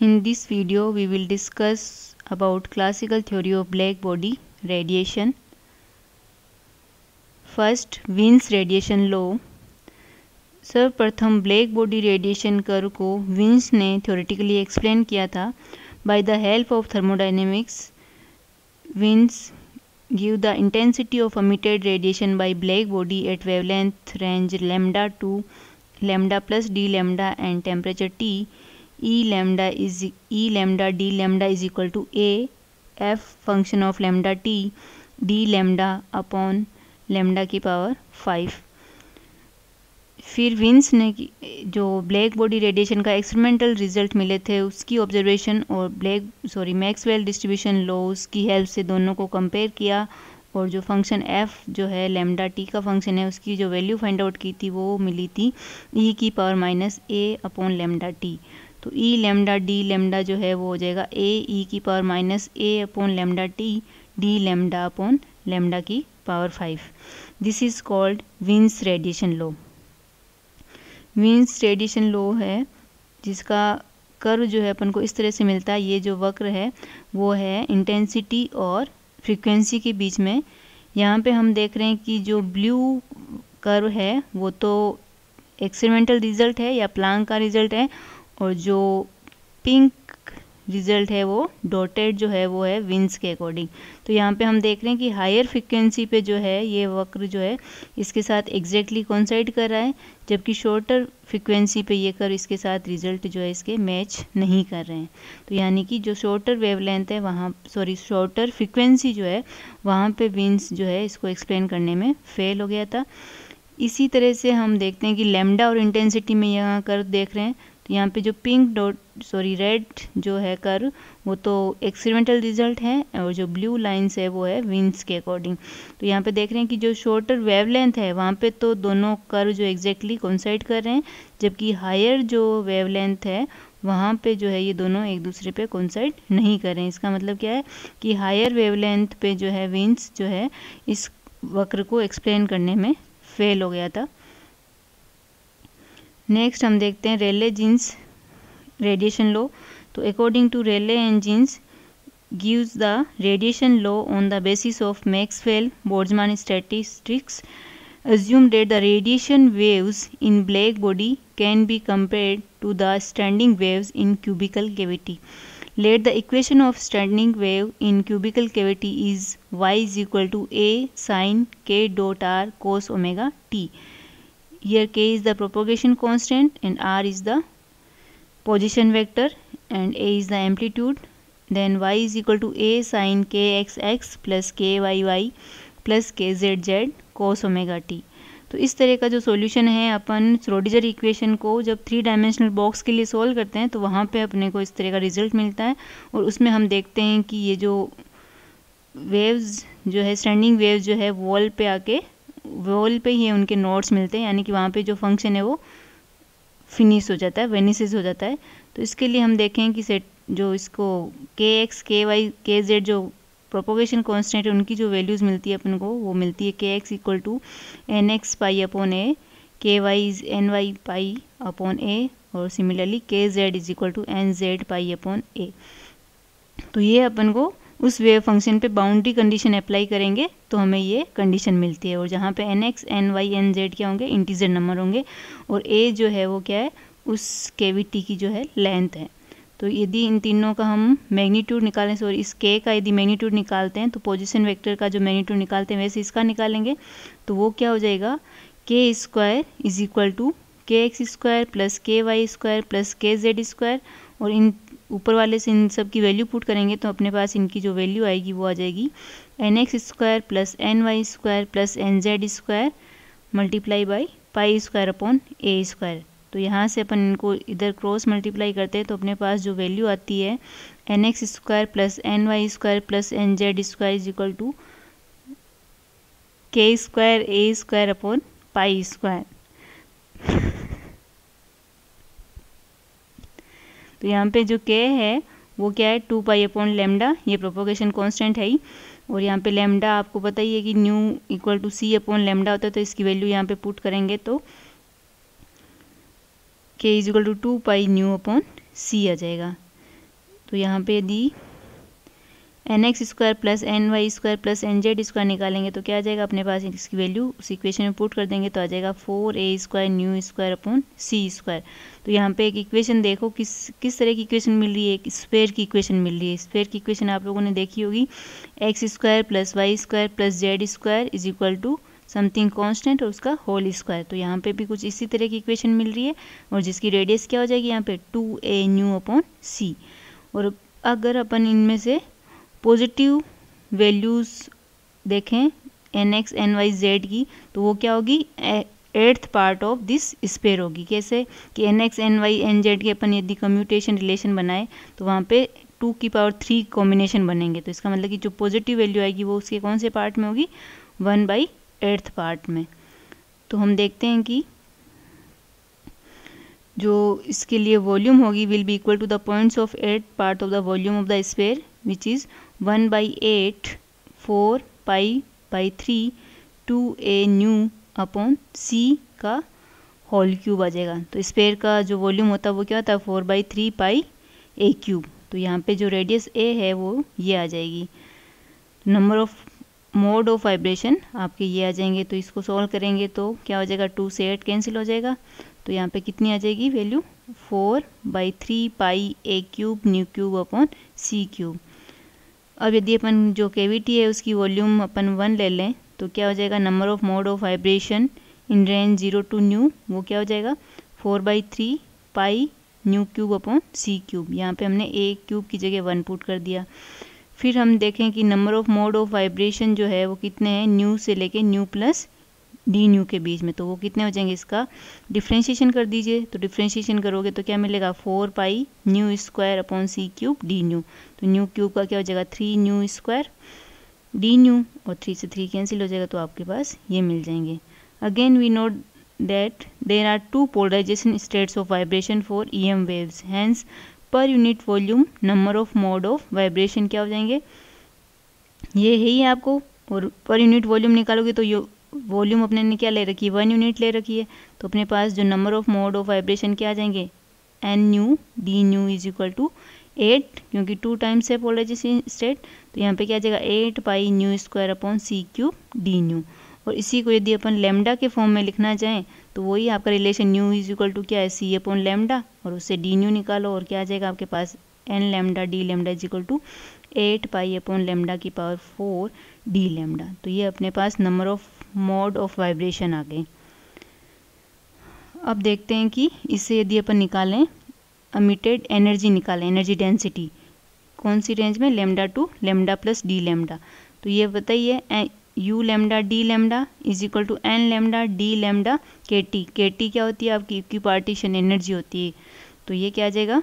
In this video, we will discuss about classical theory of black body radiation. First, Wien's radiation law. सर्वप्रथम black body radiation curve को wins ने theoretically explain किया था. By the help of thermodynamics, wins give the intensity of emitted radiation by black body at wavelength range lambda to lambda plus d lambda and temperature T. E lambda d lambda is equal to a f function of lambda t d lambda upon lambda की power 5. फिर wins ने जो black body radiation का experimental result मिले थे उसकी observation और Maxwell distribution laws की हेल्प से दोनों को कंपेयर किया और जो फंक्शन f जो है लैम्डा t का फंक्शन है उसकी जो वैल्यू फाइंड आउट की थी वो मिली थी e की power minus a upon lambda t. तो e लैम्डा d लैम्डा जो है वो हो जाएगा a e की power minus a upon lambda t d lambda upon lambda की power 5. This is called Wien's radiation law. Wien's radiation law है जिसका कर्व जो है अपन को इस तरह से मिलता है. ये जो वक्र है वो है इंटेंसिटी और फ्रीक्वेंसी के बीच में. यहाँ पे हम देख रहे हैं कि जो ब्लू कर्व है वो तो एक्सपेरिमेंटल रिजल्ट है या प्लांक का रिजल्ट है और जो पिंक रिजल्ट है वो डॉटेड जो है वो है विन्स के अकॉर्डिंग. तो यहाँ पे हम देख रहे हैं कि हायर फ्रीक्वेंसी पे जो है ये वक्र जो है इसके साथ एग्जैक्टली कोइंसाइड कर रहा है, जबकि शॉर्टर फ्रीक्वेंसी पे ये कर्व इसके साथ रिजल्ट जो है इसके मैच नहीं कर रहे हैं. तो यानी कि जो शॉर्टर वेवलेंथ है वहाँ शॉर्टर फ्रीक्वेंसी जो है वहाँ पे विन्स जो है इसको एक्सप्लेन करने में फेल हो गया था. इसी तरह से हम देखते हैं कि लैम्डा और इंटेंसिटी में यहाँ कर्व देख रहे हैं. तो यहाँ पे जो रेड जो है कर्व वो तो एक्सपेरिमेंटल रिजल्ट है और जो ब्लू लाइंस है वो है विन्स के अकॉर्डिंग. तो यहाँ पे देख रहे हैं कि जो शॉर्टर वेवलेंथ है वहाँ पे तो दोनों कर्व जो एग्जैक्टली कोइंसाइड कर रहे हैं, जबकि हायर जो वेवलेंथ है वहाँ पे जो है ये दोनों एक दूसरे पे कोइंसाइड नहीं कर रहे हैं. इसका मतलब क्या है कि हायर वेवलेंथ पे जो है विन्स जो है इस वक्र को एक्सप्लेन करने में फेल हो गया था. नेक्स्ट हम देखते हैं रेले जीन्स रेडिएशन लॉ. तो according to Rayleigh and Jeans gives the radiation law on the basis of Maxwell-Boltzmann statistics. Assume that the radiation waves in black body can be compared to the standing waves in cubical cavity. Let the equation of standing wave in cubical cavity is y is equal to a sin k dot r cos omega t. Here k is the propagation constant and r is the position vector and a is the amplitude. Then y is equal to a sin kxx plus kyy plus kzz cos omega t. तो इस तरह का जो solution है अपन Schrodinger equation को जब 3 dimensional box के लिए सॉल्व करते हैं तो वहाँ पे अपने को इस तरह का रिजल्ट मिलता है. और उसमें हम देखते हैं कि ये जो वेव्स जो है स्टैंडिंग वेव्स जो है वॉल पे ही उनके नोट्स मिलते हैं, यानी कि वहाँ पे जो फंक्शन है वो फिनिश हो जाता है, वेनिसेस हो जाता है. तो इसके लिए हम देखें कि सेट जो इसको kx ky kz जो प्रोपोगेशन कांस्टेंट है उनकी जो वैल्यूज़ मिलती है अपन को वो मिलती है kx equal to nx pi upon a, ky is ny pi upon a और similarly kz is equal to nz pi upon a. तो ये अपन को उस वेव फंक्शन पे बाउंड्री कंडीशन अप्लाई करेंगे तो हमें ये कंडीशन मिलती है. और जहाँ पे nx ny nz क्या होंगे, इंटीजर नंबर होंगे और a जो है वो क्या है उस कैविटी की जो है लेंथ है. तो यदि इन तीनों का हम मैग्नीट्यूड निकालें, इस k का यदि मैग्नीट्यूड निकालते हैं तो पोजीशन वेक्टर का जो मैग्नीट्यूड निकालते हैं वैसे इसका निकालेंगे तो वो क्या हो जाएगा k square is equal to kx square plus ky square plus kz square. और इन ऊपर वाले से इन सब की वैल्यू पुट करेंगे तो अपने पास इनकी जो वैल्यू आएगी वो आ जाएगी nx square plus ny square plus nz square multiply by pi square upon a square. तो यहाँ से अपन इनको इधर क्रॉस मल्टीप्लाई करते हैं तो अपने पास जो वैल्यू आती है nx square plus ny square plus nz square is equal to k square a square upon pi square. तो यहाँ पे जो k है वो क्या है 2 पाई अपॉन लेमडा, ये प्रोपोगेशन कांस्टेंट है ही. और यहाँ पे लेमडा आपको पता ही है कि nu equal to c upon lambda होता है. तो इसकी वैल्यू यहाँ पे पुट करेंगे तो k is equal to 2 pi nu upon c आ जाएगा. तो यहाँ पे यदि nx² plus ny² plus nz² निकालेंगे तो क्या आ जाएगा अपने पास, इसकी वैल्यू उस इक्वेशन में पुट कर देंगे तो आ जाएगा 4a² न्यू² अपॉन c²। तो यहाँ पे एक इक्वेशन देखो किस तरह की इक्वेशन मिल रही है, एक स्क्वायर की इक्वेशन मिल रही है। स्क्वायर की इक्वेशन आप लोगों ने देखी होगी, x² plus y² plus z² is equal to something constant और उसका होल स्क्वायर। तो यहाँ पे भी कुछ इसी तरह की इक्वेशन मिल रही है और जिसकी रेडियस क्या हो जाएगी यहाँ पे 2a न्यू अपॉन c। और अगर अपन इनमें से पॉजिटिव वैल्यूज़ देखें nx ny z की, तो वो क्या होगी, 8th part of this spare होगी। कैसे कि nx ny nz के अपन यदि कम्यूटेशन रिलेशन बनाए तो वहाँ पे 2 की पावर 3 कॉम्बिनेशन बनेंगे। तो इसका मतलब कि जो पॉजिटिव वैल्यू आएगी वो उसके कौन से पार्ट में होगी, 1/8th पार्ट में। तो हम देखते हैं कि जो इसके लिए वॉल्यूम होगी will be equal to the points of 8th part of the volume of the sphere which is 1/8 4π/3 2a nu upon c का होल क्यूब आ जाएगा। तो स्पेयर का जो वॉल्यूम होता है वो क्या होता है, 4/3 πa³। तो यहाँ पे जो रेडियस a है वो ये आ जाएगी। Number of mode of vibration आपके ये आ जाएंगे। तो इसको सॉल्व करेंगे तो क्या हो जाएगा, 2 से 8 कैंसिल हो जाएगा। तो यहाँ पे कितनी आ जाएगी value, 4/3 πa³ new cube upon c³। अब यदि अपन जो कैविटी है उसकी वॉल्यूम अपन 1 ले लें तो क्या हो जाएगा, number of mode of vibration in range 0 to new वो क्या हो जाएगा 4/3 π न्यू क्यूब अपॉन c³। यहाँ पे हमने a³ की जगह 1 पुट कर दिया। फिर हम देखें कि number of mode of vibration जो है वो कितने हैं, न्यू से लेके न्यू प्लस डी न्यू के बीच में। तो वो कितने हो जाएंगे, इसका डिफ्रेंशिएशन कर दीजिए। तो डिफ्रेंशिएशन करोगे तो क्या मिलेगा, 4π न्यू² अपॉन c³ डी न्यू। तो न्यू क्यूब का क्या हो जाएगा 3 न्यू² डी न्यू, और 3 से 3 कैंसिल हो जाएगा तो आपके पास ये मिल जाएंगे। Again we note that there are 2 polarisation states of vibration for EM waves, hence per unit volume number of mode of vibration क्या हो जाएंगे, ये है ही आपको। और पर यूनिट वॉल्यूम निकालोगे तो ये वॉल्यूम अपने ने क्या ले रखी है, 1 यूनिट ले रखी है। तो अपने पास जो number of mode of vibration क्या आ जाएंगे, n nu d nu is equal to 8, क्योंकि 2 टाइम्स है पोलराइजेशन स्टेट। तो यहाँ पे क्या आ जाएगा 8π न्यू² अपॉन c³ डी न्यू। और इसी को यदि अपन लेमडा के फॉर्म में लिखना चाहें तो वही आपका relation nu is equal to क्या है, c अपॉन लेमडा, और उससे डी न्यू निकालो और क्या आ जाएगा आपके पास n lambda D lambda is equal to 8π upon lambda की पावर 4 डी लेमडा। तो ये अपने पास number of mode of vibration आ गए। अब देखते हैं कि इससे यदि अपन निकालें एमिटेड एनर्जी निकालें, एनर्जी डेंसिटी कौन सी रेंज में, lambda two lambda plus D lambda. तो ये बताइए U lambda D lambda is equal to N lambda D lambda K T क्या होती है आपकी इक्विपार्टीशन एनर्जी होती है। तो ये क्या आ जाएगा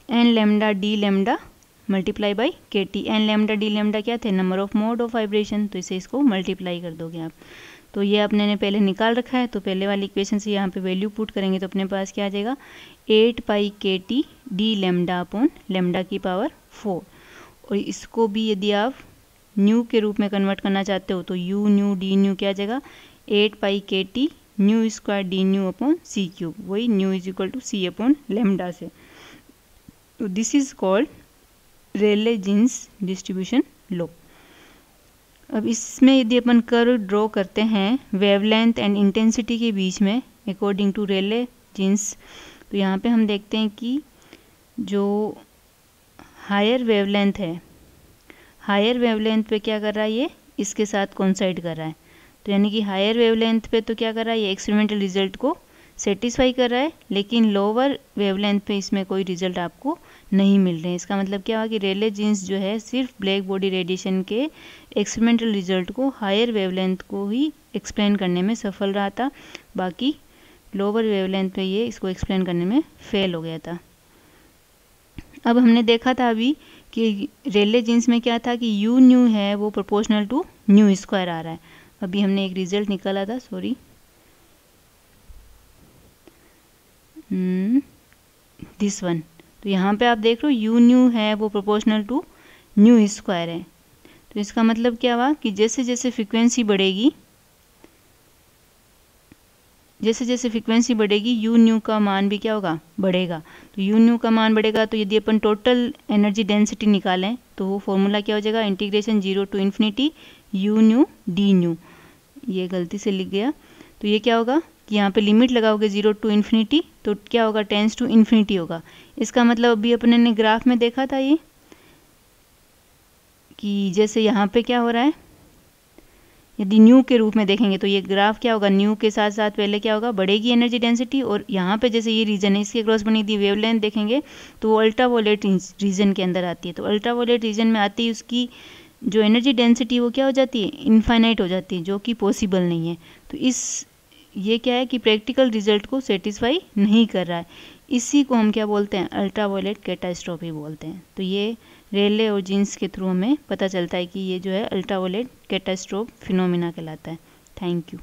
N lambda D lambda multiply by K T. N lambda D lambda क्या थे, number of mode of vibration. तो इसे इसको मल्टीप्लाई कर दोगे आप। तो ये आपने ने पहले निकाल रखा है, तो पहले वाली इक्वेशन से यहाँ पे वैल्यू पुट करेंगे तो अपने पास क्या आ जाएगा 8π K T D lambda upon lambda की पावर 4। और इसको भी यदि आप न्यू के रूप में कन्वर्ट करना चाहते हो तो यू न्यू डी न्यू क्या आ जाएगा 8π के टी न्यू² डी न्यू अपॉन c³, वही nu is equal to c upon lambda से। तो this is called Rayleigh Jeans distribution law. अब इसमें यदि अपन कर्व ड्रॉ करते हैं वेवलेंथ एंड इंटेंसिटी के बीच में अकॉर्डिंग टू रेले जीन्स, तो यहाँ पे हम देखते हैं कि जो हायर वेवलेंथ है, हायर वेवलेंथ पे क्या कर रहा है, ये इसके साथ कोइंसाइड कर रहा है। तो यानी कि हायर वेवलेंथ पे तो क्या कर रहा है, ये एक्सपेरिमेंटल रिजल्ट को सेटिस्फाई कर रहा है, लेकिन लोअर वेवलेंथ पे इसमें कोई रिजल्ट आपको नहीं मिल रहे हैं। इसका मतलब क्या हुआ कि रेले जीन्स जो है सिर्फ ब्लैक बॉडी रेडिएशन के एक्सपेरिमेंटल रिजल्ट को हायर वेवलेंथ को ही एक्सप्लेन करने में सफल रहा था, बाकी लोअर वेवलेंथ पे ये इसको एक्सप्लेन करने में फेल हो गया था। अब हमने देखा था अभी कि रेले जीन्स में क्या था कि यू न्यू है वो प्रोपोर्शनल टू न्यू² आ रहा है। अभी हमने एक रिजल्ट निकाला था, सॉरी दिस वन। तो यहाँ पे आप देख रहे हो यू न्यू है वो प्रोपोर्शनल टू न्यू² है। तो इसका मतलब क्या हुआ कि जैसे जैसे फ्रीक्वेंसी बढ़ेगी जैसे जैसे फ्रीक्वेंसी बढ़ेगी यू न्यू का मान भी क्या होगा, बढ़ेगा। तो यू न्यू का मान बढ़ेगा तो यदि अपन टोटल एनर्जी डेंसिटी निकालें तो वो फॉर्मूला क्या हो जाएगा, integration 0 to infinity u nu d nu. ये गलती से लिख गया। तो ये क्या होगा कि यहाँ पे लिमिट लगाओगे 0 टू इन्फिनिटी तो क्या होगा, टेंस टू इन्फिनिटी होगा। इसका मतलब अभी अपने ने ग्राफ में देखा था ये कि जैसे यहाँ पे क्या हो रहा है, यदि न्यू के रूप में देखेंगे तो ये ग्राफ क्या होगा, न्यू के साथ साथ पहले क्या होगा, बढ़ेगी एनर्जी डेंसिटी। और यहाँ पे जैसे ये रीजन है इसके क्रॉस बनी थी वेवलेंथ देखेंगे तो वो अल्ट्रावायलेट रीजन के अंदर आती है। तो अल्ट्रावायलेट रीजन में आती है उसकी जो एनर्जी डेंसिटी वो क्या हो जाती है, इनफाइनाइट हो जाती है, जो कि पॉसिबल नहीं है। तो ये क्या है कि प्रैक्टिकल रिजल्ट को सेटिस्फाई नहीं कर रहा है। इसी को हम क्या बोलते हैं, अल्ट्रावायलेट कैटास्ट्रोफी बोलते हैं। तो ये रेले और जीन्स के थ्रू हमें पता चलता है कि ये जो है अल्ट्रावायलेट कैटास्ट्रोफ फिनोमिना कहलाता है। Thank you.